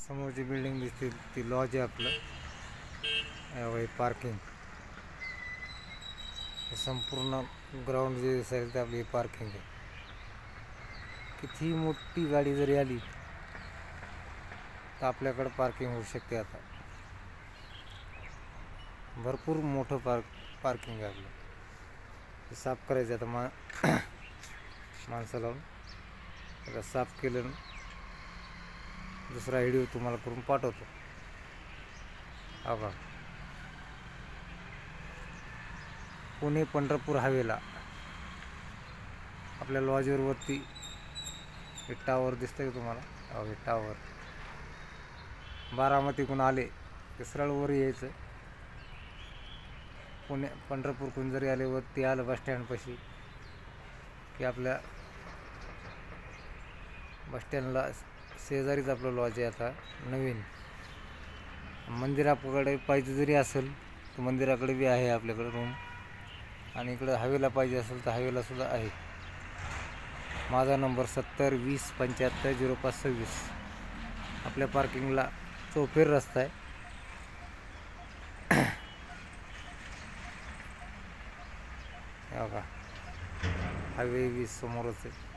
समोरची बिल्डिंग दिसते ती लॉज आहे आपलं. यावेळी पार्किंग संपूर्ण ग्राउंड जे दिसेल ते आपली पार्किंग आहे. किती मोठी गाडी जरी आली तर आपल्याकडं पार्किंग होऊ शकते. आता भरपूर मोठं पार्किंग आहे आपलं. ते साफ करायचं आता माणसं लावून आता साफ केलं. दुसरा व्हिडिओ तुम्हाला करून पाठवतो. हो का, पुणे पंढरपूर हायवेला आपल्या लॉजवर वरती हे टावर दिसतंय का तुम्हाला? हो, हे टावर बारामतीकडून आले की सरळ वर यायचं. पुणे पंढरपूरकडून जरी आले वरती आलं बस स्टँडपाशी की आपल्या बस स्टँडला शेजारीच आपलं लॉज आहे. आता नवीन मंदिराकडे पाहिजे जरी असेल तर मंदिराकडे बी आहे आपल्याकडे रूम, आणि इकडं हायवेला पाहिजे असेल तर हायवेला सुद्धा आहे. माझा नंबर 7020750526. आपल्या पार्किंगला चौफेर रस्ता आहे. हो का, हायवे बी समोरच आहे.